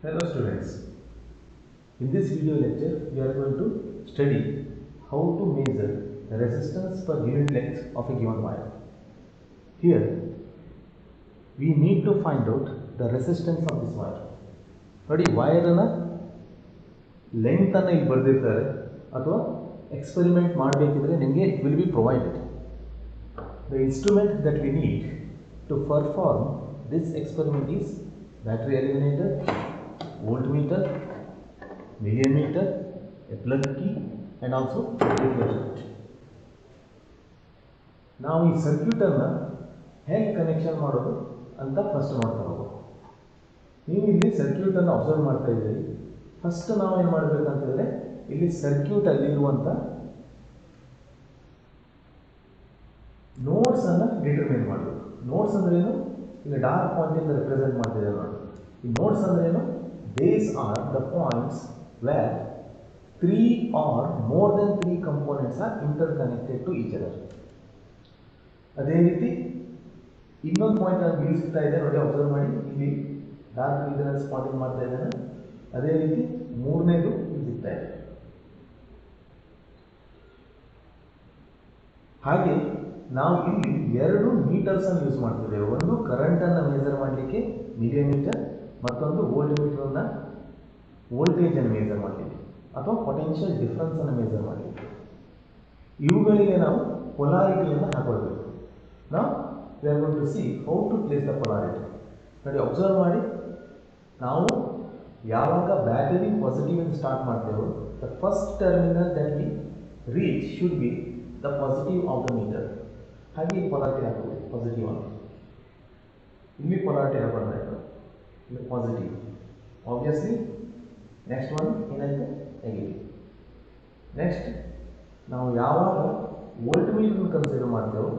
Hello students, in this video lecture we are going to study how to measure the resistance per unit length of a given wire. Here we need to find out the resistance of this wire. ನೋಡಿ ವೈರನ್ನ length ಅನ್ನು ಇಲ್ಲಿ ಬರೆದಿರ್ತಾರೆ ಅಥವಾ experiment ಮಾಡಬೇಕಿದ್ರೆ ನಿಮಗೆ it will be provided. The instrument that we need to perform this experiment is battery eliminator, voltmeter, millimeter, a plug key and also reflector. ನಾವು ಈ ಸರ್ಕ್ಯೂಟನ್ನು ಹೇಗೆ connection ಮಾಡೋದು ಅಂತ ಫಸ್ಟ್ ನೋಡ್ತಾ ಹೋಗೋದು. ನೀವು ಇಲ್ಲಿ ಸರ್ಕ್ಯೂಟನ್ನು ಅಬ್ಸರ್ವ್ ಮಾಡ್ತಾ ಇದ್ದೀರಿ. ಫಸ್ಟ್ ನಾವು ಏನು ಮಾಡಬೇಕಂತಂದರೆ ಇಲ್ಲಿ ಸರ್ಕ್ಯೂಟಲ್ಲಿ ಇರುವಂಥ ನೋಡ್ಸನ್ನು ಡಿಟರ್ಮಿನ್ ಮಾಡಬೇಕು. ನೋಡ್ಸ್ ಅಂದ್ರೇನು? ಈಗ ಡಾರ್ಕ್ ಪಾಯಿಂಟಿಂದ ರೆಪ್ರೆಸೆಂಟ್ ಮಾಡ್ತಿದ್ದಾರೆ ನೋಡಿ. ಈ ನೋಡ್ಸ್ ಅಂದ್ರೇನು? These are the points where 3 or more than 3 components are interconnected to each other. ಅದೇ ರೀತಿ ಇನ್ನೊಂದು ಪಾಯಿಂಟ್ ನಾನು ಇಲ್ಲಿ ಸಿಗ್ತಾ ಇದೆ ನೋಡಿ, ಅಬ್ಸರ್ವ್ ಮಾಡಿ. ಇಲ್ಲಿ ಡಾರ್ಕ್ ಇದನ್ನು ಸ್ಪಾಟಿಂಗ್ ಮಾಡ್ತಾ ಇದ್ದೇನೆ. ಅದೇ ರೀತಿ ಮೂರನೇದು ಇಲ್ಲಿ ಸಿಗ್ತಾ ಇದೆ. ಹಾಗೆ ನಾವು ಇಲ್ಲಿ ಎರಡು ಮೀಟರ್ಸ್ ಅನ್ನು ಯೂಸ್ ಮಾಡ್ತಿದ್ದೇವೆ. ಒಂದು ಕರೆಂಟನ್ನು ಮೆಜರ್ ಮಾಡಲಿಕ್ಕೆ ಮಿಲಿಮೀಟರ್, ಮತ್ತೊಂದು ವೋಲ್ಟ್ಮೀಟರ್ನ ವೋಲ್ಟೇಜನ್ನು ಮೆಜರ್ ಮಾಡಲಿಕ್ಕೆ ಅಥವಾ ಪೊಟೆನ್ಷಿಯಲ್ ಡಿಫ್ರೆನ್ಸನ್ನು ಮೆಜರ್ ಮಾಡಲಿಕ್ಕೆ. ಇವುಗಳಿಗೆ ನಾವು ಪೊಲಾರಿಟಿಯನ್ನು ಹಾಕೊಳ್ಬೇಕು. ನಾವು we are going to see how to place the polarity. ನೋಡಿ, ಅಬ್ಸರ್ವ್ ಮಾಡಿ. ನಾವು ಯಾವಾಗ ಬ್ಯಾಟರಿ ಪಾಸಿಟಿವ್ ಇಂದ ಸ್ಟಾರ್ಟ್ ಮಾಡ್ತೇವೋ the first terminal that we reach should be the positive of the meter. ಹಾಗೆ ಈ ಪೊಲಾರಿಟಿ ಹಾಕೋದು ಪಾಸಿಟಿವ್ ಅಂತ. ಇಲ್ಲಿ ಪೊಲಾರಿಟಿ ಹಾಕೋದಾಯ್ತು, ಇಲ್ಲಿ ಪಾಸಿಟಿವ್. ಆಬ್ವಿಯಸ್ಲಿ ನೆಕ್ಸ್ಟ್ ಒನ್ ಏನಾಯಿತು? ನೆಗೆಟಿವ್. ನೆಕ್ಸ್ಟ್ ನಾವು ಯಾವಾಗ ವೋಲ್ಟ್ಮೀಟರ್ನ ಕನ್ಸಿಡರ್ ಮಾಡ್ತೇವೋ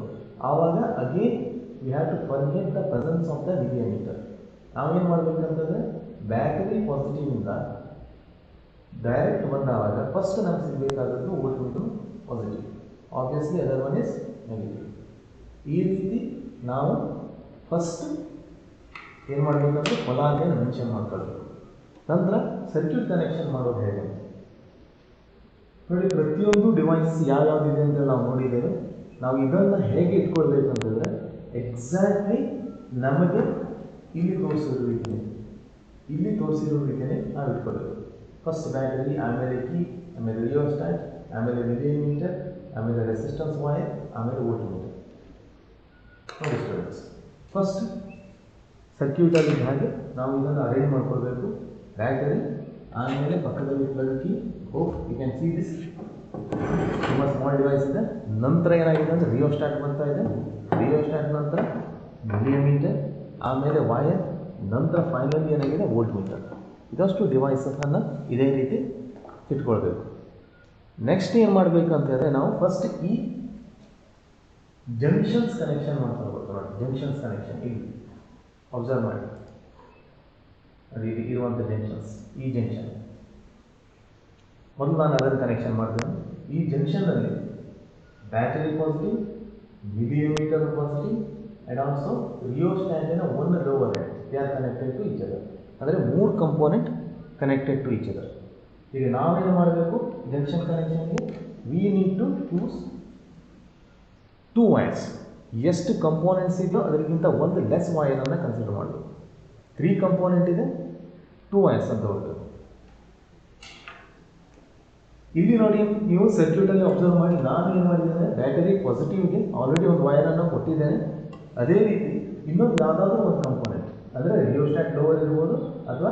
ಆವಾಗ again we have to forget the presence of the millimeter. ನಾವೇನು ಮಾಡಬೇಕಂತಂದರೆ ಬ್ಯಾಟರಿ ಪಾಸಿಟಿವಿಂದ ಡೈರೆಕ್ಟ್ ಬಂದಾವಾಗ ಫಸ್ಟ್ ನಮ್ಗೆ ಸಿಗಬೇಕಾದದ್ದು voltmeter positive, obviously other one is negative. ಈ ರೀತಿ ನಾವು ಫಸ್ಟ್ ಏನು ಮಾಡಬೇಕಂದ್ರೆ ಪೊಲಾರಿಟಿಯನ್ನು ಮೆನ್ಷನ್ ಮಾಡ್ಕೊಳ್ಬೇಕು. ನಂತರ ಸರ್ಕ್ಯೂಟ್ ಕನೆಕ್ಷನ್ ಮಾಡೋದು ಹೇಗೆ ನೋಡಿ. ಪ್ರತಿಯೊಂದು ಡಿವೈಸ್ ಯಾವ್ಯಾವುದಿದೆ ಅಂತ ನಾವು ನೋಡಿದ್ದೇವೆ. ನಾವು ಇದನ್ನು ಹೇಗೆ ಇಟ್ಕೊಳ್ಬೇಕಂತಂದರೆ ಎಕ್ಸಾಕ್ಟ್ಲಿ ನಮಗೆ ಇಲ್ಲಿ ತೋರಿಸಿರೋ ರೀತಿಯೇ ನಾವು ಇಟ್ಕೊಳ್ಬೇಕು. ಫಸ್ಟ್ ಬ್ಯಾಟರಿ, ಆಮೇಲೆ ಕೀ, ಆಮೇಲೆ ರಿಯೋಸ್ಟಾಟ್, ಆಮೇಲೆ ಮಿಲಿಮೀಟರ್, ಆಮೇಲೆ ರೆಸಿಸ್ಟೆನ್ಸ್ ವೈರ್, ಆಮೇಲೆ ವೋಲ್ಟ್ಮೀಟರ್. ನೋಡಿ ಸ್ಟೂಡೆಂಟ್ಸ್, ಫಸ್ಟ್ ಸರ್ಕ್ಯೂಟಲ್ಲಿ ಹಾಗೆ ನಾವು ಇದನ್ನು ಅರೇಂಜ್ ಮಾಡ್ಕೊಳ್ಬೇಕು. ಬ್ಯಾಟರಿ, ಆಮೇಲೆ ಪಕ್ಕದಲ್ಲಿ plug key. Hope you can see this ತುಂಬ ಸ್ಮಾಲ್ ಡಿವೈಸ್ ಇದೆ. ನಂತರ ಏನಾಗಿದೆ ಅಂದರೆ ರಿಯೋಸ್ಟಾಟ್ ಬರ್ತಾ ಇದೆ. ರಿಯೋಸ್ಟಾಟ್ ನಂತರ ಮಿಲಿಮೀಟರ್, ಆಮೇಲೆ ವೈರ್, ನಂತರ ಫೈನಲಿ ಏನಾಗಿದೆ ವೋಲ್ಟ್ಮೀಟರ್. ಇದಷ್ಟು ಡಿವೈಸನ್ನು ಇದೇ ರೀತಿ ಇಟ್ಕೊಳ್ಬೇಕು. ನೆಕ್ಸ್ಟ್ ಏನು ಮಾಡಬೇಕು ಅಂತಂದರೆ ನಾವು ಫಸ್ಟ್ ಈ ಜಂಕ್ಷನ್ಸ್ ಕನೆಕ್ಷನ್ ಮಾಡ್ಕೊಳ್ಬೇಕು. ನೋಡಿ, ಜಂಕ್ಷನ್ಸ್ ಕನೆಕ್ಷನ್ ಇಲ್ಲಿ ಅಬ್ಸರ್ವ್ ಮಾಡಿ. ಅದು ಇಲ್ಲಿ ಇರುವಂಥ ಜಂಕ್ಷನ್ಸ್, ಈ ಜಂಕ್ಷನ್ ಮೊದಲು ನಾನು ಅದನ್ನು ಕನೆಕ್ಷನ್ ಮಾಡ್ತೇನೆ. ಈ ಜಂಕ್ಷನ್ನಲ್ಲಿ battery positive, millimeter positive and also ರಿಯೋಸ್ಟ್ಯಾಟಿನ one lower end they are connected to each other. ಅಂದರೆ 3 component connected to each other. ಈಗ ನಾವೇನು ಮಾಡಬೇಕು? ಜಂಕ್ಷನ್ ಕನೆಕ್ಷನ್ಗೆ we need to choose 2 wires. ಎಷ್ಟು ಕಂಪೋನೆಂಟ್ಸ್ ಇದೆಯೋ ಅದಕ್ಕಿಂತ ಒಂದು ಲೆಸ್ ವೈರನ್ನು ಕನ್ಸಿಡರ್ ಮಾಡಬೇಕು. 3 ಕಂಪೋನೆಂಟ್ ಇದೆ, 2 ವೈರ್ಸ್ ಅಂತ ಹೋಗ್ಬೇಕು. ಇಲ್ಲಿ ನೋಡಿ, ನೀವು ಸರ್ಕ್ಯೂಟಲ್ಲಿ ಅಬ್ಸರ್ವ್ ಮಾಡಿ. ನಾನು ಏನು ಮಾಡಿದ್ದೇನೆ, ಬ್ಯಾಟರಿ ಪಾಸಿಟಿವ್ಗೆ ಆಲ್ರೆಡಿ ಒಂದು ವೈರನ್ನು ಕೊಟ್ಟಿದ್ದೇನೆ. ಅದೇ ರೀತಿ ಇನ್ನೊಂದು ಯಾವುದಾದ್ರೂ ಒಂದು ಕಂಪೋನೆಂಟ್, ಅಂದರೆ ರಿಯೋಸ್ಟಾಟ್ ಲೋವರ್ ಇರ್ಬೋದು ಅಥವಾ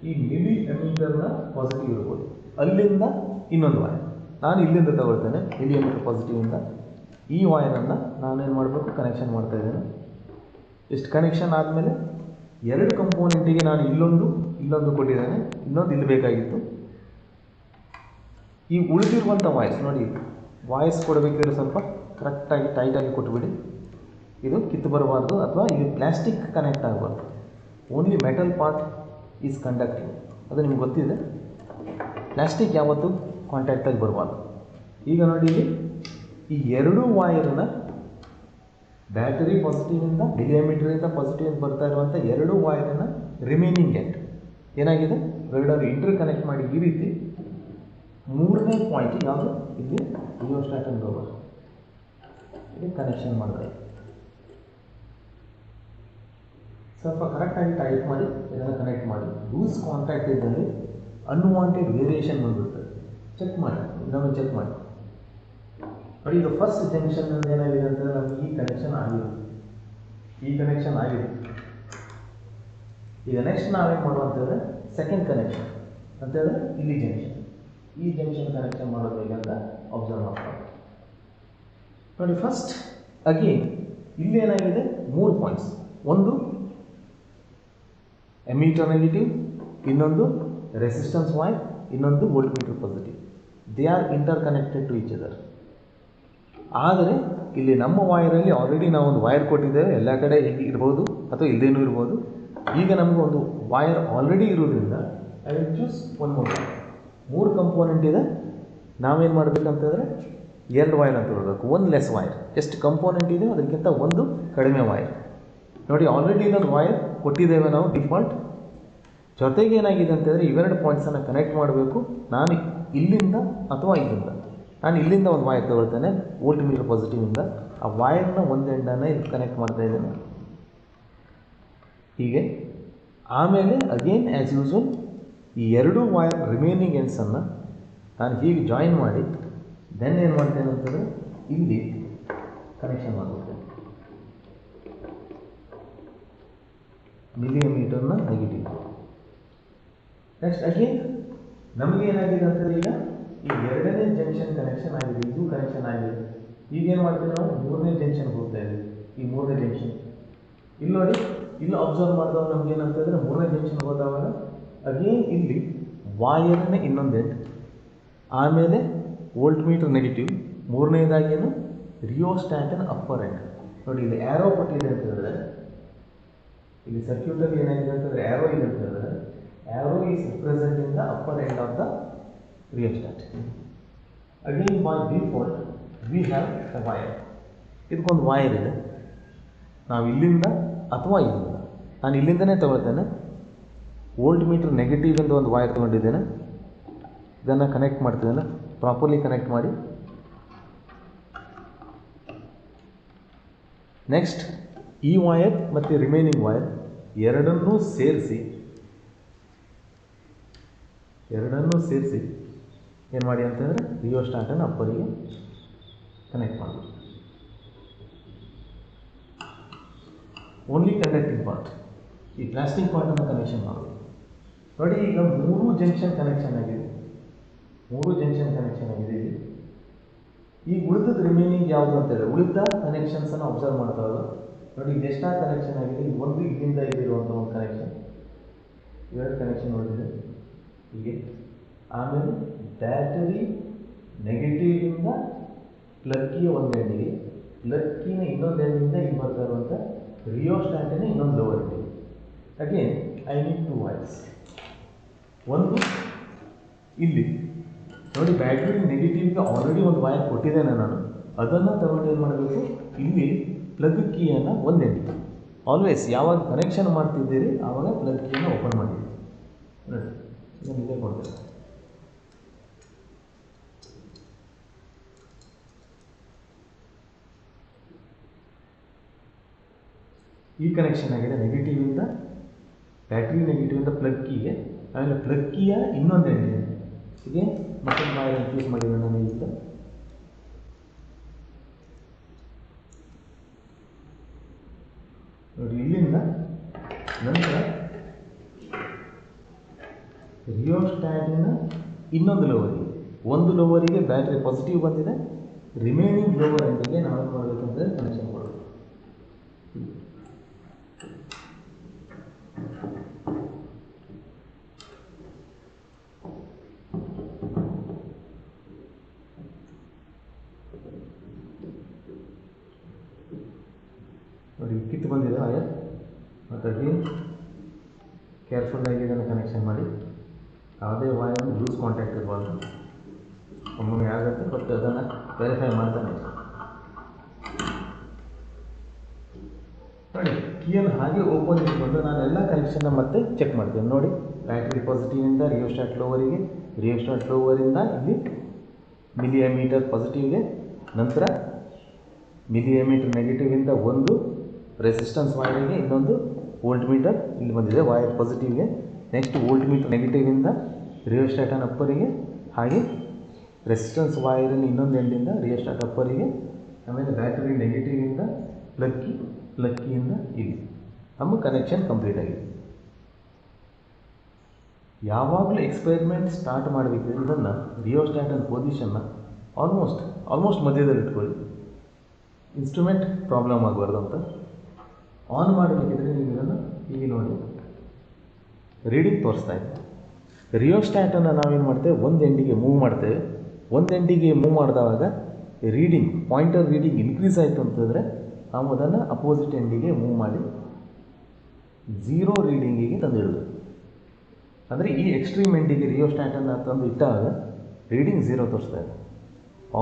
ಈ ಮಿಲಿಮೀಟರ್ನ ಪಾಸಿಟಿವ್ ಇರ್ಬೋದು, ಅಲ್ಲಿಂದ ಇನ್ನೊಂದು ವೈರ್ ನಾನು ಇಲ್ಲಿಂದ ತಗೊಳ್ತೇನೆ. ಮಿಲಿಮೀಟರ್ ಪಾಸಿಟಿವಿಂದ ಈ ವೈರನ್ನು ನಾನೇನು ಮಾಡಬೇಕು? ಕನೆಕ್ಷನ್ ಮಾಡ್ತಾ ಇದ್ದೇನೆ. ಇಷ್ಟು ಕನೆಕ್ಷನ್ ಆದಮೇಲೆ 2 ಕಂಪೋನೆಂಟಿಗೆ ನಾನು ಇಲ್ಲೊಂದು ಕೊಟ್ಟಿದ್ದೇನೆ, ಇನ್ನೊಂದು ಇಲ್ಲಿ ಬೇಕಾಗಿತ್ತು. ಈ ಉಳಿದಿರುವಂಥ ವಾಯ್ಸ್ ನೋಡಿ, ವಾಯ್ಸ್ ಕೊಡಬೇಕಿದ್ರೆ ಸ್ವಲ್ಪ ಕರೆಕ್ಟಾಗಿ ಟೈಟಾಗಿ ಕೊಟ್ಬಿಡಿ. ಇದು ಕಿತ್ತು ಬರಬಾರ್ದು ಅಥವಾ ಇದು ಪ್ಲಾಸ್ಟಿಕ್ ಕನೆಕ್ಟ್ ಆಗಬಾರ್ದು. Only metal part is conducting. ಅದು ನಿಮ್ಗೆ ಗೊತ್ತಿದೆ. ಪ್ಲಾಸ್ಟಿಕ್ ಯಾವತ್ತೂ ಕಾಂಟ್ಯಾಕ್ಟಾಗಿ ಬರಬಾರ್ದು. ಈಗ ನೋಡಿ, ಇಲ್ಲಿ ಈ 2 ವೈರನ್ನ ಬ್ಯಾಟರಿ ಪಾಸಿಟಿವಿಂದ ಮಿಲಿಮೀಟರಿಂದ ಪಾಸಿಟಿವ್ ಬರ್ತಾ ಇರುವಂಥ 2 ವೈರನ್ನು ರಿಮೈನಿಂಗ್ ಎಂಡ್ ಏನಾಗಿದೆ ಇವೆರಡನ್ನು ಇಂಟರ್ ಕನೆಕ್ಟ್ ಮಾಡಿ ಈ ರೀತಿ ಮೂರನೇ ಪಾಯಿಂಟ್ ಯಾವುದು ಇಲ್ಲಿ ರಿಯೋಸ್ಟಾಟ್ ಅಂಡ್ ಲೋವರ್ ಇಲ್ಲಿ ಕನೆಕ್ಷನ್ ಮಾಡಿದ್ರೆ ಸ್ವಲ್ಪ ಕರೆಕ್ಟಾಗಿ ಟೈಪ್ ಮಾಡಿ ಇದನ್ನು ಕನೆಕ್ಟ್ ಮಾಡಿ. ಲೂಸ್ ಕಾಂಟ್ಯಾಕ್ಟ್ ಇದ್ದಲ್ಲಿ ಅನ್ವಾಂಟೆಡ್ ವೇರಿಯೇಷನ್ ಬಂದ್ಬಿಡ್ತದೆ. ಚೆಕ್ ಮಾಡಿ, ಇನ್ನೊಮ್ಮೆ ಚೆಕ್ ಮಾಡಿ ನೋಡಿ. ಇದು ಫಸ್ಟ್ ಜಂಕ್ಷನ್ ಏನಾಗಿದೆ ಅಂತಂದರೆ ನಮಗೆ ಈ ಕನೆಕ್ಷನ್ ಆಗಿದೆ. ಈಗ ನೆಕ್ಸ್ಟ್ ನಾವೇನು ಮಾಡುವಂತಂದರೆ ಸೆಕೆಂಡ್ ಕನೆಕ್ಷನ್ ಅಂತಂದರೆ ಇಲ್ಲಿ ಜಂಕ್ಷನ್, ಈ ಜಂಕ್ಷನ್ ಕನೆಕ್ಷನ್ ಮಾಡೋದು ಹೇಗೆ ಅಂತ ಅಬ್ಸರ್ವ್ ಮಾಡ್ತಾರೆ ನೋಡಿ. ಫಸ್ಟ್ ಅಗೇನ್ ಇಲ್ಲಿ ಏನಾಗಿದೆ 3 ಪಾಯಿಂಟ್ಸ್, ಒಂದು ಎಮೀಟರ್ ನೆಗೆಟಿವ್, ಇನ್ನೊಂದು ರೆಸಿಸ್ಟೆನ್ಸ್ ವೈರ್, ಇನ್ನೊಂದು voltmeter positive. They are interconnected to each other. ಆದರೆ ಇಲ್ಲಿ ನಮ್ಮ ವೈರಲ್ಲಿ ಆಲ್ರೆಡಿ ನಾವು ಒಂದು ವೈರ್ ಕೊಟ್ಟಿದ್ದೇವೆ, ಎಲ್ಲ ಕಡೆ ಹೀಗೆ ಇರ್ಬೋದು ಅಥವಾ ಇಲ್ಲೇನೂ ಇರ್ಬೋದು. ಈಗ ನಮಗೆ ಒಂದು ವೈರ್ ಆಲ್ರೆಡಿ ಇರೋದ್ರಿಂದ I will choose one more. 3 component ಇದೆ, ನಾವೇನು ಮಾಡಬೇಕಂತಂದರೆ 2 ವೈರ್ ಅಂತ ಕೊಡಬೇಕು, ಒಂದು ಲೆಸ್ ವೈರ್. ಎಷ್ಟು ಕಂಪೋನೆಂಟ್ ಇದೆ ಅದಕ್ಕಿಂತ ಒಂದು ಕಡಿಮೆ ವೈರ್. ನೋಡಿ ಆಲ್ರೆಡಿ ಇನ್ನೊಂದು ವೈರ್ ಕೊಟ್ಟಿದ್ದೇವೆ ನಾವು ಡಿಫಾಲ್ಟ್. ಜೊತೆಗೆ ಏನಾಗಿದೆ ಅಂತಂದರೆ ಇವೆರಡು ಪಾಯಿಂಟ್ಸನ್ನು ಕನೆಕ್ಟ್ ಮಾಡಬೇಕು. ನಾನು ಇಲ್ಲಿಂದ ಅಥವಾ ಇಲ್ಲಿಂದ, ನಾನು ಇಲ್ಲಿಂದ ಒಂದು ವೈರ್ ತಗೊಳ್ತೇನೆ ವೋಲ್ಟ್ಮೀಟರ್ ಪಾಸಿಟಿವಿಂದ, ಆ ವೈರ್ನ ಒಂದು ಎಂಡನ್ನು ಇಲ್ಲಿ ಕನೆಕ್ಟ್ ಮಾಡ್ತಾ ಇದ್ದೇನೆ ಹೀಗೆ. ಆಮೇಲೆ ಅಗೇನ್ ಆ್ಯಸ್ ಯೂಸ್ವಲ್ ಈ 2 ವೈರ್ ರಿಮೈನಿಂಗ್ ಎಂಡ್ಸನ್ನು ನಾನು ಹೀಗೆ ಜಾಯಿನ್ ಮಾಡಿ ದೆನ್ ಏನು ಮಾಡ್ತೇನೆ ಅಂತಂದರೆ ಇಲ್ಲಿ ಕನೆಕ್ಷನ್ ಮಾಡ್ಬಿಡ್ತೇನೆ. ಮಿಲಿಮೀಟರ್ನ ನೆಗೆಟಿವ್. ನೆಕ್ಸ್ಟ್ ಅಗೇನ್ ನಮಗೆ ಏನಾಗಿದೆ ಅಂತಂದರೆ ಈಗ ಈ 2ನೇ ಜಂಕ್ಷನ್ ಕನೆಕ್ಷನ್ ಆಗಿದೆ, ಇದು ಕನೆಕ್ಷನ್ ಆಗಿದೆ. ಈಗೇನು ಮಾಡ್ತೀವಿ ನಾವು 3ನೇ ಜಂಕ್ಷನ್ಗೆ ಹೋಗ್ತಾ ಇದ್ದೀವಿ. ಈ 3ನೇ ಜಂಕ್ಷನ್ ಇಲ್ಲಿ ನೋಡಿ, ಇಲ್ಲಿ ಅಬ್ಸರ್ವ್ ಮಾಡಿದವಾಗ ನಮ್ಗೆ ಏನಂತಂದರೆ 3ನೇ ಜಂಕ್ಷನ್ ಹೋದವಾಗ ಅಗೇನ್ ಇಲ್ಲಿ ವಾಯರ್ನ ಇನ್ನೊಂದು ಎಂಡ್, ಆಮೇಲೆ ವೋಲ್ಟ್ಮೀಟರ್ ನೆಗೆಟಿವ್, 3ನೇದಾಗೇನು ರಿಯೋಸ್ಟ್ಯಾಟಿನ ಅಪ್ಪರ್ ಎಂಡ್. ನೋಡಿ ಇಲ್ಲಿ ಆ್ಯರೋ ಕೊಟ್ಟಿದೆ ಅಂತಂದರೆ, ಇಲ್ಲಿ ಸರ್ಕ್ಯೂಟಲ್ಲಿ ಏನಾಗಿದೆ ಅಂತಂದರೆ ಆ್ಯರೋ ಇದೆ ಅಂತಂದರೆ arrow is represent in the upper end of the rheostat. Again by default we have the wire. ಇದಕ್ಕೊಂದು ವೈರ್ ಇದೆ, ನಾವು ಇಲ್ಲಿಂದ ಅಥವಾ ಇಲ್ಲಿಂದ, ನಾನು ಇಲ್ಲಿಂದನೇ ತಗೊಳ್ತೇನೆ. ವೋಲ್ಟ್ಮೀಟರ್ ನೆಗೆಟಿವಿಂದ ಒಂದು ವೈರ್ ತೊಗೊಂಡಿದ್ದೇನೆ, ಇದನ್ನು ಕನೆಕ್ಟ್ ಮಾಡ್ತಿದ್ದೇನೆ. ಪ್ರಾಪರ್ಲಿ ಕನೆಕ್ಟ್ ಮಾಡಿ. ನೆಕ್ಸ್ಟ್ ಈ ವೈರ್ ಮತ್ತು ರಿಮೈನಿಂಗ್ ವೈರ್ ಎರಡನ್ನೂ ಸೇರಿಸಿ ಏನು ಮಾಡಿ ಅಂತಂದರೆ ರಿಯೋಸ್ಟಾಟನ್ನು ಅಪ್ಪರಿಗೆ ಕನೆಕ್ಟ್ ಮಾಡಬೇಕು. ಓನ್ಲಿ ಕಂಡಕ್ಟಿಂಗ್ ಪಾರ್ಟ್, ಈ ಪ್ಲಾಸ್ಟಿಕ್ ಪಾರ್ಟನ್ನು ಕನೆಕ್ಷನ್ ಮಾಡೋದು. ನೋಡಿ ಈಗ 3 ಜಂಕ್ಷನ್ ಕನೆಕ್ಷನ್ ಆಗಿದೆ, 3 ಜಂಕ್ಷನ್ ಕನೆಕ್ಷನ್ ಆಗಿದೆ. ಇಲ್ಲಿ ಈಗ ಉಳಿದ ರಿಮೈನಿಂಗ್ ಯಾವುದು ಅಂತೇಳಿ ಉಳಿದ ಕನೆಕ್ಷನ್ಸನ್ನು ಅಬ್ಸರ್ವ್ ಮಾಡ್ತಾವಾಗ ನೋಡಿ ಇಲ್ಲಿ ಎಷ್ಟಾಗ ಕನೆಕ್ಷನ್ ಆಗಿದೆ. ಒಂದು ಇಲ್ಲಿಂದ ಇಲ್ಲಿರುವಂಥ ಒಂದು ಕನೆಕ್ಷನ್, 2 ಕನೆಕ್ಷನ್ ನೋಡಿದೆ ಹೀಗೆ. ಆಮೇಲೆ ಬ್ಯಾಟರಿ ನೆಗೆಟಿವಿಂದ ಪ್ಲಗ್ಗಿಯ ಒಂದು ಎಂಡಿಗೆ, ಪ್ಲಗ್ಗಿನ ಇನ್ನೊಂದು ಎಂಡಿಂದ ಇಲ್ಲಿ ಬರ್ತಾ ಇರುವಂಥ ರಿಯೋಸ್ಟ್ಯಾಟಿನ ಇನ್ನೊಂದು ಲೋವರ್ ಎಂಡಿಗೆ. Again I need 2 wires. ಒಂದು ಇಲ್ಲಿ ನೋಡಿ ಬ್ಯಾಟ್ರಿ ನೆಗೆಟಿವ್ಗೆ ಆಲ್ರೆಡಿ ಒಂದು ವೈರ್ ಕೊಟ್ಟಿದ್ದೇನೆ ನಾನು, ಅದನ್ನು ತಗೊಂಡು ಏನು ಮಾಡಬೇಕು, ಇಲ್ಲಿ ಪ್ಲಗ್ ಕೀಯನ್ನು ಒಂದು ಎಂಡಿಗೆ ಆಲ್ವೇಸ್ ಯಾವಾಗ ಕನೆಕ್ಷನ್ ಮಾಡ್ತಿದ್ದೀರಿ ಆವಾಗ ಪ್ಲಗ್ ಕೀಯನ್ನು ಓಪನ್ ಮಾಡಿದ್ದೀವಿ ನೋಡಿ, ಇದನ್ನು ಇದೇ ಕೊಡ್ತೇನೆ. ಈ ಕನೆಕ್ಷನ್ ಆಗಿದೆ ನೆಗೆಟಿವಿಂದ, ಬ್ಯಾಟ್ರಿ ನೆಗೆಟಿವಿಂದ ಪ್ಲಗ್ ಕೀಗೆ, ಆಮೇಲೆ ಪ್ಲಗ್ ಕೀಯ ಇನ್ನೊಂದು ಎಂಡಿಗೆ ಹೀಗೆ ಮತ್ತೊಂದು ವೈರ್ ಯೂಸ್ ಮಾಡಿದ್ದೆ ನಾನು ಈಗ. ನೋಡಿ ಇಲ್ಲಿಂದ ನಂತರ ರಿಯೋಸ್ಟ್ಯಾಟಿನ ಇನ್ನೊಂದು ಲೋವರಿಗೆ, ಒಂದು ಲೋವರಿಗೆ ಬ್ಯಾಟ್ರಿ ಪಾಸಿಟಿವ್ ಬಂದಿದೆ, ರಿಮೈನಿಂಗ್ ಲೋವರ್ ಎಂಡಿಗೆ ನಾವು ಏನು ಮಾಡಬೇಕಂದ್ರೆ ಕನೆಕ್ಷನ್ ಕೊಡಬೇಕು. ನೋಡಿ ಕಿತ್ತು ಬಂದಿದೆ ವಯರ್, ಮತ್ತು ಅಗೇನ್ ಕೇರ್ಫುಲ್ಲಾಗಿ ಇದನ್ನು ಕನೆಕ್ಷನ್ ಮಾಡಿ. ಯಾವುದೇ ವೈರ್ ಲೂಸ್ ಕಾಂಟ್ಯಾಕ್ಟ್ ಇರಬಾರ್ದು, ಒಮ್ಮೊಮ್ಮೆ ಆಗುತ್ತೆ, ಬಟ್ ಅದನ್ನು ವೆರಿಫೈ ಮಾಡ್ತಾನೆ ನೋಡಿ. ಕೀಯನ್ನು ಹಾಗೆ ಓಪನ್ ಇಟ್ಕೊಂಡು ನಾನು ಎಲ್ಲ ಕನೆಕ್ಷನ್ನ ಮತ್ತೆ ಚೆಕ್ ಮಾಡ್ತೇನೆ. ನೋಡಿ, ಬ್ಯಾಟ್ರಿ ಪಾಸಿಟಿವಿಂದ ರಿಯೋಸ್ಟಾಟ್ ಲೋವರಿಗೆ, ರಿಯೋಸ್ಟಾಟ್ ಲೋವರಿಂದ ಇಲ್ಲಿ ಮಿಲಿಯಮೀಟರ್ ಪಾಸಿಟಿವ್ಗೆ, ನಂತರ ಮಿಲಿಯಮೀಟರ್ ನೆಗೆಟಿವಿಂದ ಒಂದು ರೆಸಿಸ್ಟೆನ್ಸ್ ವೈರಿಗೆ, ಇನ್ನೊಂದು ವೋಲ್ಟ್ ಮೀಟರ್ ಇಲ್ಲಿ ಬಂದಿದೆ ವೈರ್ ಪಾಸಿಟಿವ್ಗೆ. ನೆಕ್ಸ್ಟ್ ವೋಲ್ಟ್ ಮೀಟರ್ ನೆಗೆಟಿವಿಂದ ರಿಯೋಸ್ಟಾಟನ್ ಅಪ್ಪರಿಗೆ, ಹಾಗೆ ರೆಸಿಸ್ಟೆನ್ಸ್ ವೈರಿನ ಇನ್ನೊಂದು ಎಂಡಿಂದ ರಿಯೋಸ್ಟಾಟ್ ಅಪ್ಪರಿಗೆ, ಆಮೇಲೆ ಬ್ಯಾಟರಿ ನೆಗೆಟಿವಿಂದ ಪ್ಲಕ್ಕಿಯಿಂದ ಇಲ್ಲಿ ನಮ್ಮ ಕನೆಕ್ಷನ್ ಕಂಪ್ಲೀಟ್ ಆಗಿದೆ. ಯಾವಾಗಲೂ ಎಕ್ಸ್ಪೆರಿಮೆಂಟ್ ಸ್ಟಾರ್ಟ್ ಮಾಡಬೇಕಿದ್ರೆ ಇದನ್ನು ರಿಯೋಸ್ಟಾಟನ್ ಪೊಸಿಷನ್ನ ಆಲ್ಮೋಸ್ಟ್ ಮಧ್ಯದಲ್ಲಿ ಇಟ್ಕೊಳ್ಳಿ, ಇನ್ಸ್ಟ್ರೂಮೆಂಟ್ ಪ್ರಾಬ್ಲಮ್ ಆಗಬಾರ್ದು ಅಂತ. ಆನ್ ಮಾಡಬೇಕಿದ್ರೆ ನೀವು ಇದನ್ನು ಹೀಗೆ ನೋಡಿ, ರೀಡಿಂಗ್ ತೋರಿಸ್ತಾ ಇದೆ. ರಿಯೋಸ್ಟಾಟನ್ನು ನಾವೇನು ಮಾಡ್ತೇವೆ, ಒಂದು ಎಂಡಿಗೆ ಮೂವ್ ಮಾಡ್ತೇವೆ. ಒಂದು ಎಂಡಿಗೆ ಮೂವ್ ಮಾಡಿದಾಗ ರೀಡಿಂಗ್ ಪಾಯಿಂಟರ್ ರೀಡಿಂಗ್ ಇನ್ಕ್ರೀಸ್ ಆಯಿತು ಅಂತಂದರೆ ನಾವು ಅದನ್ನು ಅಪೋಸಿಟ್ ಎಂಡಿಗೆ ಮೂವ್ ಮಾಡಿ 0 ರೀಡಿಂಗಿಗೆ ತಂದಿಡೋದು. ಅಂದರೆ ಈ ಎಕ್ಸ್ಟ್ರೀಮ್ ಎಂಡಿಗೆ ರಿಯೋಸ್ಟಾಟನ್ನು ತಂದು ಇಟ್ಟಾಗ ರೀಡಿಂಗ್ 0 ತೋರಿಸ್ತಾ ಇದೆ.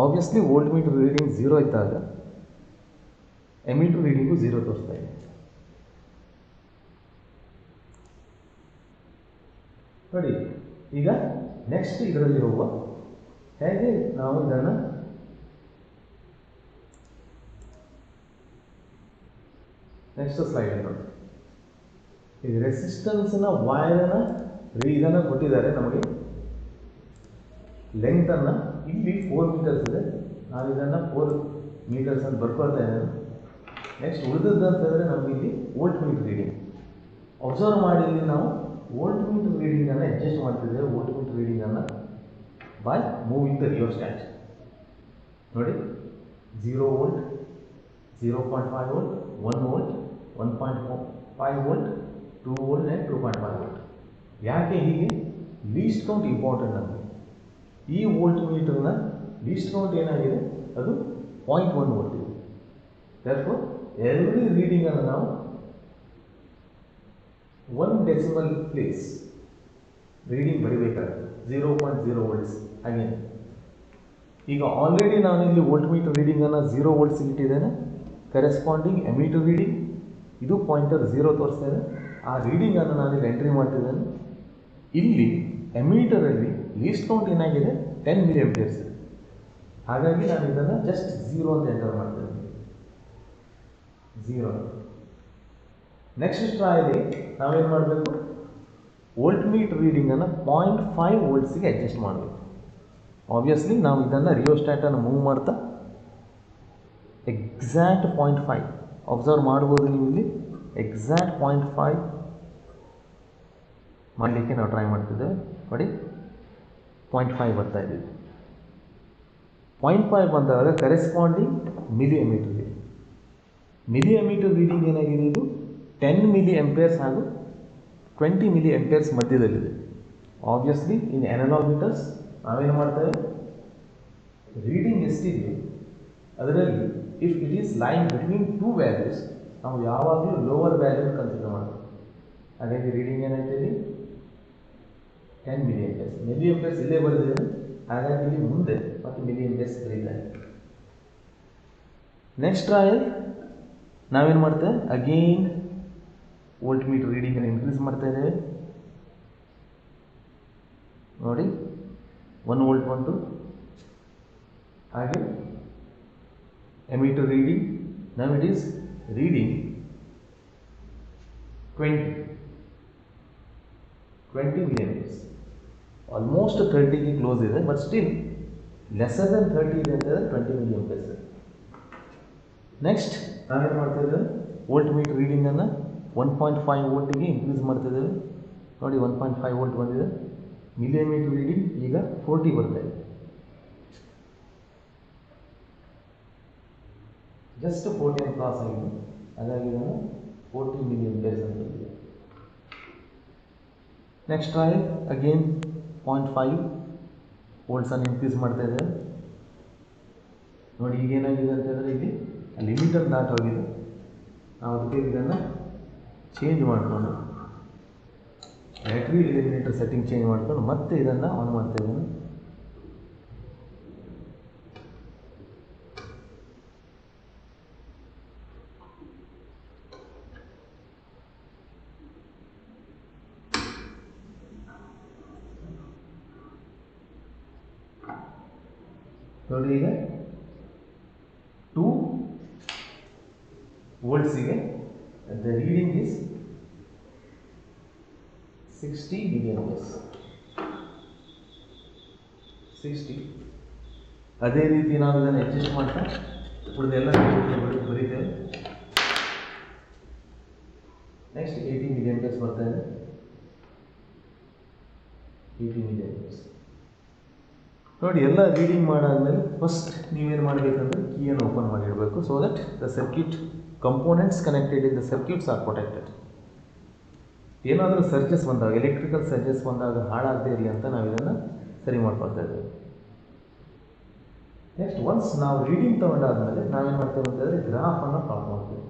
ಆಬ್ವಿಯಸ್ಲಿ ವೋಲ್ಟ್ ಮೀಟರ್ ರೀಡಿಂಗ್ 0 ಇದ್ದಾಗ ಎಮೀಟರ್ ರೀಡಿಂಗು 0 ತೋರಿಸ್ತಾ ಇದೆ. ನೋಡಿ, ಈಗ ನೆಕ್ಸ್ಟ್ ಇದರಲ್ಲಿ ಹೋಗುವ, ಹೇಗೆ ನಾವು ಇದನ್ನು ನೆಕ್ಸ್ಟ್ ಸ್ಲೈಡ್ ನೋಡಿ. ಈಗ ರೆಸಿಸ್ಟೆನ್ಸ್ನ ವೈರನ್ನ ಇದನ್ನು ಕೊಟ್ಟಿದ್ದಾರೆ ನಮಗೆ, ಲೆಂತನ್ನು ಇಲ್ಲಿ 4 ಮೀಟರ್ಸ್ ಇದೆ. ನಾವು ಇದನ್ನು 4 ಮೀಟರ್ಸ್ ಅಂತ ಬರ್ಕೊಳ್ತಾ ಇದ್ದೇನೆ. ನೆಕ್ಸ್ಟ್ ಉಳಿದದ್ದು ಅಂತಂದರೆ ನಮಗೆ ಇಲ್ಲಿ ವೋಲ್ಟ್ ಮೀಟರ್ ರೀಡಿಂಗ್ ಅಬ್ಸರ್ವ್ ಮಾಡಿ. ಇಲ್ಲಿ ನಾವು ವೋಲ್ಟ್ ಮೀಟರ್ ರೀಡಿಂಗನ್ನು ಅಡ್ಜಸ್ಟ್ ಮಾಡ್ತಿದ್ದೇವೆ. ವೋಲ್ಟ್ ಮೀಟರ್ ರೀಡಿಂಗನ್ನು ಬೈ ಮೂವಿಂಗ್ ದ ರಿಯೋಸ್ಟಾಟ್. ನೋಡಿ, 0 volt, 0.5 volt, 1 volt, 1.5 volt, 2 volt and 2.5 volt. ಯಾಕೆ ಹೀಗೆ? ಲೀಸ್ಟ್ ಕೌಂಟ್ ಇಂಪಾರ್ಟೆಂಟ್ ನಮಗೆ. ಈ ವೋಲ್ಟ್ ಮೀಟರ್ನ ಲೀಸ್ಟ್ ಕೌಂಟ್ ಏನಾಗಿದೆ, ಅದು 0.1 ವೋಲ್ಟ್ ಇದೆ. therefore ಎವ್ರಿ ರೀಡಿಂಗನ್ನು ನಾವು 1 ಡೆಸಿಮಲ್ ಪ್ಲೇಸ್ ರೀಡಿಂಗ್ ಬರೀಬೇಕಾಗುತ್ತೆ, 0.0 ವೋಲ್ಟ್ಸ್. ಹಾಗೆ ಈಗ ಆಲ್ರೆಡಿ ನಾನು ಇಲ್ಲಿ ವೋಲ್ಟ್ ಮೀಟರ್ ರೀಡಿಂಗನ್ನು 0 ವೋಲ್ಟ್ಸ್ ಇಟ್ಟಿದ್ದೇನೆ. ಕರೆಸ್ಪಾಂಡಿಂಗ್ ಎಮೀಟರ್ ರೀಡಿಂಗ್ ಇದು ಪಾಯಿಂಟರ್ 0 ತೋರಿಸ್ತಾ ಇದೆ. ಆ ರೀಡಿಂಗನ್ನು ನಾನು ಇಲ್ಲಿ ಎಂಟ್ರಿ ಮಾಡ್ತಿದ್ದೇನೆ. ಇಲ್ಲಿ ಎಮೀಟರಲ್ಲಿ ಲೀಸ್ಟ್ ಕೌಂಟ್ ಏನಾಗಿದೆ, 10 ಮಿಲಿಯಂಪಿಯರ್ಸ್ ಇದೆ. ಹಾಗಾಗಿ ನಾನು ಇದನ್ನು ಜಸ್ಟ್ 0 ಅಂತ ಎಂಟರ್ ಮಾಡ್ತೇನೆ. 0. ನೆಕ್ಸ್ಟ್ ಟ್ರೈಲಿ ನಾವೇನು ಮಾಡಬೇಕು, ವೋಲ್ಟ್ ಮೀಟರ್ ರೀಡಿಂಗನ್ನು 0.5 ವೋಲ್ಟ್ಸಿಗೆ ಅಡ್ಜಸ್ಟ್ ಮಾಡಬೇಕು. ಆಬ್ವಿಯಸ್ಲಿ ನಾವು ಇದನ್ನು ರಿಯೋಸ್ಟಾಟನ್ನು ಮೂವ್ ಮಾಡ್ತಾ ಎಕ್ಸಾಕ್ಟ್ 0.5 ಅಬ್ಸರ್ವ್ ಮಾಡ್ಬೋದು ನೀವು. ಇಲ್ಲಿ ಎಕ್ಸಾಕ್ಟ್ 0.5 ಮಾಡಲಿಕ್ಕೆ ನಾವು ಟ್ರೈ ಮಾಡ್ತಿದ್ದೇವೆ. ನೋಡಿ, 0.5 ಬರ್ತಾ ಇದ್ದೀವಿ. 0.5 ಬಂದಾಗ ಕರೆಸ್ಪಾಂಡಿಂಗ್ ಮಿಲಿಯಮೀಟರ್ ರೀಡಿಂಗ್. ಮಿಲಿಯಮೀಟರ್ ರೀಡಿಂಗ್ ಏನಾಗಿದೆ, ಇದು 10 ಮಿಲಿ ಆಂಪಿಯರ್ಸ್ ಹಾಗೂ 20 milli amperes ಮಧ್ಯದಲ್ಲಿದೆ. Obviously in analog metres ನಾವೇನು ಮಾಡ್ತೇವೆ, ರೀಡಿಂಗ್ ಎಷ್ಟಿದೆ ಅದರಲ್ಲಿ if it is line between 2 values ನಾವು ಯಾವಾಗಲೂ ಲೋವರ್ ವ್ಯಾಲ್ಯೂ ಕನ್ಸಿಡರ್ ಮಾಡಬೇಕು. ಹಾಗಾಗಿ ರೀಡಿಂಗ್ ಏನಾಯ್ತು ಇಲ್ಲಿ 10 ಮಿಲಿ ಆಂಪಿಯರ್ಸ್. ಮಿಲಿ ಆಂಪಿಯರ್ಸ್ ಇಲ್ಲೇ ಬರೆದಿದೆ, ಹಾಗಾಗಿ ಇಲ್ಲಿ ಮುಂದೆ ಮತ್ತು ಮಿಲಿ ಆಂಪಿಯರ್ಸ್ ಬರೀತಾರೆ. ನೆಕ್ಸ್ಟ್ ಟ್ರಯಲ್ ನಾವೇನು ಮಾಡ್ತೇವೆ, ಅಗೇನ್ ವೋಲ್ಟ್ ಮೀಟರ್ ರೀಡಿಂಗನ್ನು ಇನ್ಕ್ರೀಸ್ ಮಾಡ್ತಾ ಇದ್ದೇವೆ. ನೋಡಿ, 1 ವೋಲ್ಟ್ ಬಂತು. ಹಾಗೆ ಎಮೀಟರ್ reading now it is reading 20 milliamperes, almost 30 ಗೆ ಕ್ಲೋಸ್ ಇದೆ, ಬಟ್ ಸ್ಟಿಲ್ ಲೆಸರ್ ದೆನ್ 30 ಇದೆ ಅಂತಂದರೆ 20 milliamperes. ನೆಕ್ಸ್ಟ್ ನಾವೇನು ಮಾಡ್ತಾ ಇದ್ದೇವೆ, ವೋಲ್ಟ್ ಮೀಟರ್ ರೀಡಿಂಗನ್ನು 1.5 ವೋಲ್ಟಿಗೆ ಇನ್ಕ್ರೀಸ್ ಮಾಡ್ತಿದ್ದೇವೆ. ನೋಡಿ, 1.5 ವೋಲ್ಟ್ ಬಂದಿದೆ. ಮಿಲಿಯಮೀಟರ್ ರೀಡಿಂಗ್ ಈಗ 40 ಬರ್ತಾ ಇದೆ. ಜಸ್ಟ್ 40 ಕ್ರಾಸ್ ಆಗಿದೆ, ಹಾಗಾಗಿ ಇದನ್ನು 40 ಮಿಲಿಯಂಪೇರ್ಸ್ ಅಂತ ಇದೆ. ನೆಕ್ಸ್ಟ್ ಟ್ರಯಲ್ ಅಗೇನ್ 0.5 ವೋಲ್ಟ್ಸನ್ನು ಇನ್ಕ್ರೀಸ್ ಮಾಡ್ತಾ ಇದೆ. ನೋಡಿ, ಈಗೇನಾಗಿದೆ ಅಂತಂದರೆ ಇಲ್ಲಿ ಲಿಮಿಟರ್ ದಾಟ್ ಹೋಗಿದೆ. ನಾವು ಅದಕ್ಕೆ ಇದನ್ನು ಚೇಂಜ್ ಮಾಡಿಕೊಂಡು ಬ್ಯಾಟ್ರಿ ಎಲಿಮಿನೇಟರ್ ಸೆಟ್ಟಿಂಗ್ ಚೇಂಜ್ ಮಾಡ್ಕೊಂಡು ಮತ್ತೆ ಇದನ್ನು ಆನ್ ಮಾಡ್ತಾ ಇದ್ದೇನೆ. ನೋಡಿ ಈಗ 2 ವೋಲ್ಟ್ಸಿಗೆ ದ ರೀಡಿಂಗ್ ಇಸ್ 60 milliamperes. 60. ಅದೇ ರೀತಿ ನಾವು ಇದನ್ನು ಅಡ್ಜಸ್ಟ್ ಮಾಡ್ತಾ ಉಳಿದೆಲ್ಲ ಬರೀತೇವೆ. ನೆಕ್ಸ್ಟ್ 80 milliamperes ಬರ್ತಾ ಇದೆ. 80 milliamperes. ನೋಡಿ, ಎಲ್ಲ ರೀಡಿಂಗ್ ಮಾಡಾದ್ಮೇಲೆ ಫಸ್ಟ್ ನೀವೇನು ಮಾಡಬೇಕಂದ್ರೆ ಕೀಯನ್ನು ಓಪನ್ ಮಾಡಿಡಬೇಕು, so that the circuit components connected in the circuits are protected. ಏನಾದರೂ ಸರ್ಜಸ್ ಬಂದಾಗ, ಎಲೆಕ್ಟ್ರಿಕಲ್ ಸರ್ಜಸ್ ಬಂದಾಗ ಹಾಳಾಗದೇ ಇರಲಿ ಅಂತ ನಾವು ಇದನ್ನು ಸರಿ ಮಾಡ್ಕೊಳ್ತಾ ಇದ್ದೇವೆ. ನೆಕ್ಸ್ಟ್ ಒನ್ಸ್ ನಾವು ರೀಡಿಂಗ್ ತೊಗೊಂಡಾದ್ಮೇಲೆ ನಾವೇನು ಮಾಡ್ತೇವೆ ಅಂತಂದರೆ ಗ್ರಾಫನ್ನು ಪ್ಲಾಟ್ ಮಾಡ್ತೇವೆ.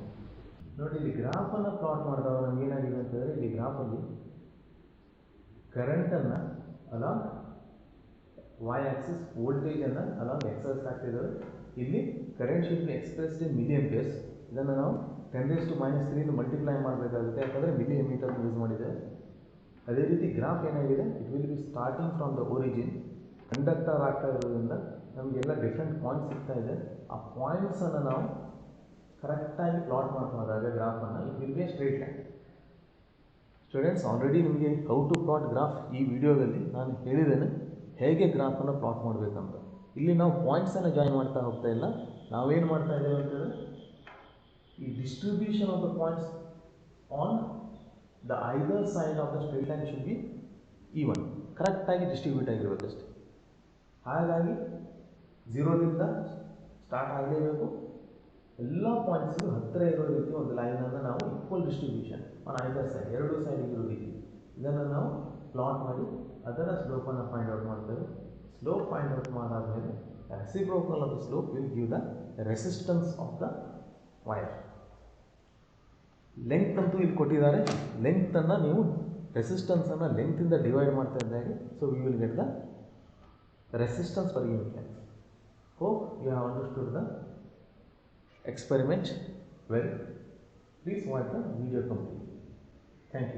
ನೋಡಿ, ಇಲ್ಲಿ ಗ್ರಾಫನ್ನು ಪ್ಲಾಟ್ ಮಾಡಿದಾಗ ನಮ್ಗೆ ಏನಾಗಿದೆ ಅಂತಂದರೆ, ಇಲ್ಲಿ ಗ್ರಾಫಲ್ಲಿ ಕರೆಂಟನ್ನು ಅಲಾಂಗ್ ವೈ ಆಕ್ಸಿಸ್, ವೋಲ್ಟೇಜನ್ನು ಅಲಾಂಗ್ ಎಕ್ಸಸ್ ಆಗ್ತಿದ್ದಾವೆ. ಇಲ್ಲಿ current should be expressed in milliamperes. ಇದನ್ನು ನಾವು 10⁻³ ಮಲ್ಟಿಪ್ಲೈ ಮಾಡಬೇಕಾಗುತ್ತೆ, ಯಾಕಂದರೆ ಮಿಲಿಮೀಟರ್ ಯೂಸ್ ಮಾಡಿದ್ದೇವೆ. ಅದೇ ರೀತಿ ಗ್ರಾಫ್ ಏನಾಗಿದೆ, it will B starting from the origin. Conductor ಆಗ್ತಾ ಇರೋದ್ರಿಂದ ನಮಗೆಲ್ಲ ಡಿಫ್ರೆಂಟ್ ಪಾಯಿಂಟ್ಸ್ ಸಿಗ್ತಾ ಇದೆ. ಆ ಪಾಯಿಂಟ್ಸನ್ನು ನಾವು ಕರೆಕ್ಟಾಗಿ ಪ್ಲಾಟ್ ಮಾಡ್ಕೊಂಡಾಗ ಗ್ರಾಫನ್ನು it will be a straight line. Students, already ನಿಮಗೆ ಹೌ ಟು ಪ್ಲಾಟ್ ಗ್ರಾಫ್ ಈ ವಿಡಿಯೋದಲ್ಲಿ ನಾನು ಹೇಳಿದ್ದೇನೆ, ಹೇಗೆ ಗ್ರಾಫನ್ನು ಪ್ಲಾಟ್ ಮಾಡಬೇಕಂತ. ಇಲ್ಲಿ ನಾವು ಪಾಯಿಂಟ್ಸನ್ನು ಜಾಯಿನ್ ಮಾಡ್ತಾ ಹೋಗ್ತಾ ಇಲ್ಲ. ನಾವೇನು ಮಾಡ್ತಾ ಇದ್ದೇವೆ ಅಂತಂದರೆ, ಈ distribution of the points on the either side of the straight line should be even, ಕರೆಕ್ಟಾಗಿ ಡಿಸ್ಟ್ರಿಬ್ಯೂಟ್ ಆಗಿರಬೇಕಷ್ಟೆ. ಹಾಗಾಗಿ 0ದಿಂದ ಸ್ಟಾರ್ಟ್ ಆಗಲೇಬೇಕು. ಎಲ್ಲ ಪಾಯಿಂಟ್ಸ್ಗೂ ಹತ್ತಿರ ಇರೋ ರೀತಿ ಒಂದು ಲೈನನ್ನು ನಾವು equal distribution on either side, ಎರಡೂ ಸೈಡಿಗೆ ಇರೋ ರೀತಿ ಇದನ್ನು ನಾವು ಪ್ಲಾಟ್ ಮಾಡಿ ಅದರ ಸ್ಲೋಪನ್ನು ಫೈಂಡ್ ಔಟ್ ಮಾಡ್ತೇವೆ. ಸ್ಲೋಪ್ ಫೈಂಡ್ ಔಟ್ ಮಾಡಾದ್ಮೇಲೆ reciprocal of the slope will give the resistance of the wire. Length ಅಂತೂ ಇಲ್ಲಿ ಕೊಟ್ಟಿದ್ದಾರೆ. ಲೆಂತನ್ನು ನೀವು ರೆಸಿಸ್ಟೆನ್ಸನ್ನು ಲೆಂತಿಂದ ಡಿವೈಡ್ ಮಾಡ್ತಾ ಇದ್ದಾಗೆ, so we will get the resistance per unit length. Hope you have understood the experiment well. Please watch the video completely. Thank you.